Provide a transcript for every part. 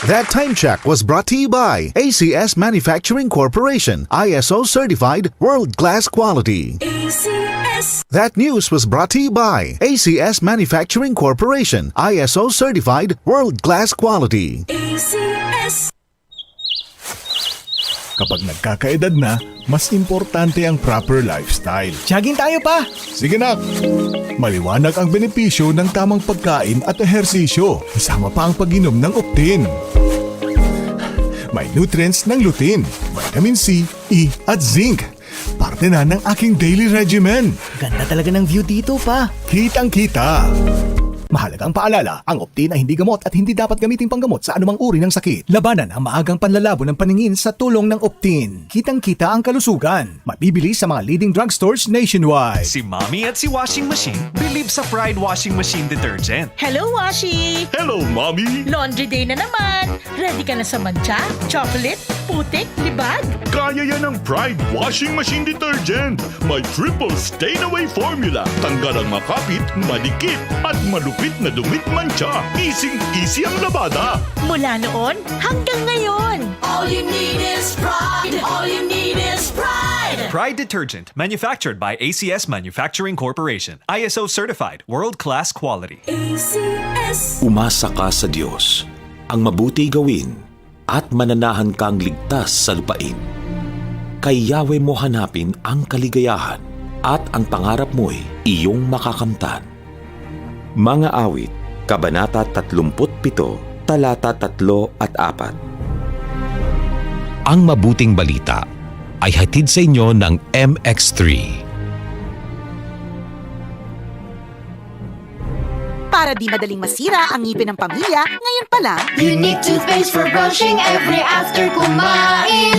That time check was brought to you by ACS Manufacturing Corporation, ISO certified world-class quality. ACS. That news was brought to you by ACS Manufacturing Corporation, ISO certified world-class quality. ACS. Kapag nagkakaedad na, mas importante ang proper lifestyle. Jogging tayo pa! Sige nak! Maliwanag ang benepisyo ng tamang pagkain at ehersisyo, kasama pa ang pag-inom ng Optin. May nutrients ng lutein, vitamin C, E at zinc. Parte na ng aking daily regimen. Ganda talaga ng view dito pa. Kitang-kita! Mahalagang paalala, ang Optin ay hindi gamot at hindi dapat gamitin panggamot sa anumang uri ng sakit. Labanan ang maagang panlalabo ng paningin sa tulong ng Optin. Kitang-kita ang kalusugan. Mabibili sa mga leading drugstores nationwide. Si Mommy at si Washing Machine believe sa Pride Washing Machine Detergent. Hello, Washi! Hello, Mommy! Laundry day na naman! Ready ka na sa mancha, chocolate, putik, libag? Kaya yan ang Pride Washing Machine Detergent. May triple stain-away formula. Tanggal ang makapit, malikit, at malupit na dumit mancha. Easy-easy ang labada. Mula noon hanggang ngayon! All you need is pride. All you need is pride. Pride Detergent, manufactured by ACS Manufacturing Corporation. ISO certified, world-class quality. ACS. Umasa ka sa Diyos, ang mabuti gawin, at mananahan kang ligtas sa lupain. Kay Yahweh mo hanapin ang kaligayahan, at ang pangarap mo'y iyong makakamtan. Mga awit, Kabanata 37, talata 3 at 4. Ang mabuting balita ay hatid sa inyo ng MX3. Para di madaling masira ang ngipin ng pamilya, ngayon pa lang, Unique toothpaste for brushing every after kumain.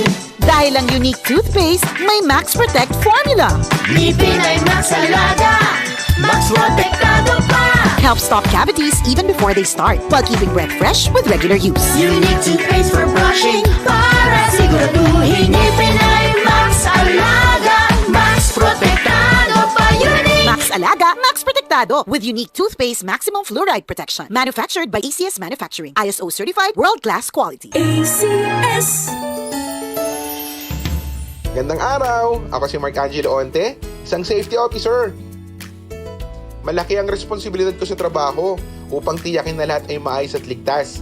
dahil ang Unique Toothpaste may Max Protect Formula. Ngipin ay Max Alaga. Max Protectado pa. Helps stop cavities even before they start, while keeping breath fresh with regular use. Unique toothpaste for brushing para siguraduhin ngipin ay Max Alaga. Max Protectado pa. Unique. Max Alaga, Max Protectado with Unique Toothpaste Maximum Fluoride Protection. Manufactured by ACS Manufacturing. ISO certified world-class quality. ACS. Gandang araw! Ako si Mark Angelo Onte, isang safety officer. Malaki ang responsibilidad ko sa trabaho upang tiyakin na lahat ay maayos at ligtas.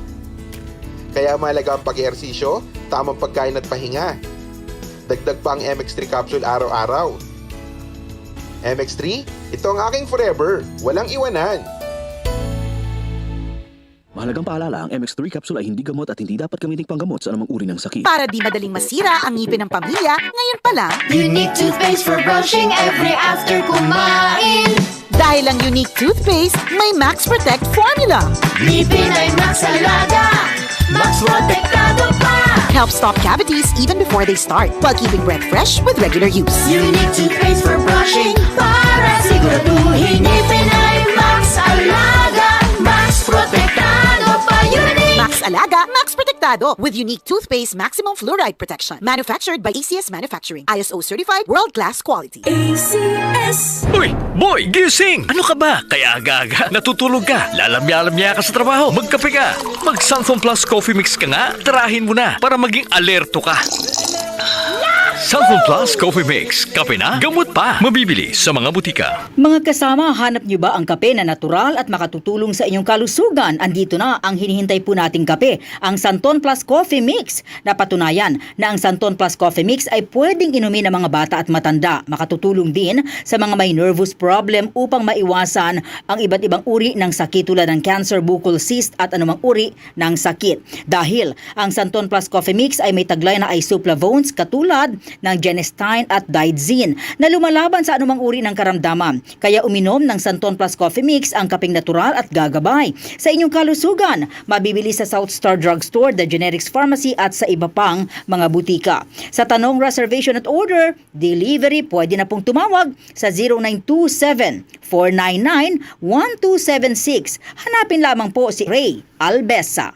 Kaya mahalaga ang pag-ehersisyo, tamang pagkain at pahinga. Dagdag pa ang MX3 capsule araw-araw. MX3, ito ang aking forever, walang iwanan. Mahalagang paalala, ang MX3 capsule ay hindi gamot at hindi dapat gamitin panggamot sa anumang uri ng sakit. Para di madaling masira ang ngipin ng pamilya, ngayon pa lang, Unique toothpaste for brushing every after kumain. dahil ang Unique Toothpaste may Max Protect Formula. Ngipin ay Max Alaga. Max Protectado pa. Helps stop cavities even before they start, while keeping breath fresh with regular use. Unique toothpaste for brushing para siguraduhin ngipin ay Max Alaga. Max Protectado pa. Unique. Max Alaga, Max Protectado with Unique Toothpaste Maximum Fluoride Protection. Manufactured by ACS Manufacturing. ISO certified world-class quality. ACS. Uy, boy, gising! Ano ka ba? Kaya aga-aga, natutulog ka, lalamya-lamya ka sa trabaho, magkape ka. Mag-Santhon Plus Coffee Mix ka nga, tarahin mo na para maging alerto ka. Santhon Plus Coffee Mix, kape na, gamot pa. Mabibili sa mga butika. Mga kasama, hanap niyo ba ang kape na natural at makatutulong sa inyong kalusugan? Andito na ang hinihintay po nating kape, ang Santhon Plus Coffee Mix. Napatunayan na ang Santhon Plus Coffee Mix ay pwedeng inumin ng mga bata at matanda. Makatutulong din sa mga may nervous problem upang maiwasan ang iba't ibang uri ng sakit tulad ng cancer, buccal cyst at anumang uri ng sakit. Dahil ang Santhon Plus Coffee Mix ay may taglay na isoflavones katulad ng genistein at digoxin na lumalaban sa anumang uri ng karamdaman. Kaya uminom ng Santhon Plus Coffee Mix ang kapeng natural at gagabay sa inyong kalusugan. Mabibili sa South Star Drugstore, The Generics Pharmacy at sa iba pang mga butika. Sa tanong, reservation at order, delivery, pwede na pong tumawag sa 0927-499-1276. Hanapin lamang po si Ray Albesa.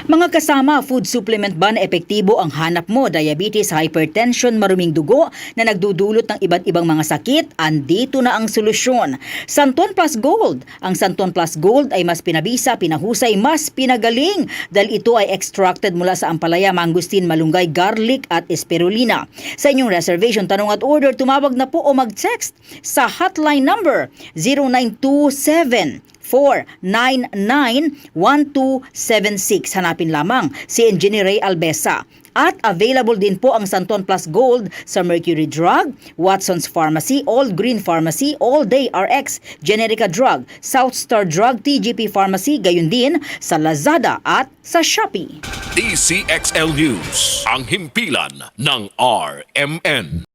Mga kasama, food supplement ba na epektibo ang hanap mo? Diabetes, hypertension, maruming dugo na nagdudulot ng iba't ibang mga sakit? Andito na ang solusyon. Santon Plus Gold. Ang Santon Plus Gold ay mas pinabisa, pinahusay, mas pinagaling dahil ito ay extracted mula sa ampalaya, mangustin, malunggay, garlic at espirulina. Sa inyong reservation, tanong at order, tumawag na po o mag-text sa hotline number 0927 499-1276. Hanapin lamang si Engineer Ray Albesa. At available din po ang Santon Plus Gold sa Mercury Drug, Watson's Pharmacy, All Green Pharmacy, All Day RX, Generica Drug, South Star Drug, TGP Pharmacy, gayon din sa Lazada at sa Shopee. DCXL News, ang himpilan ng RMN.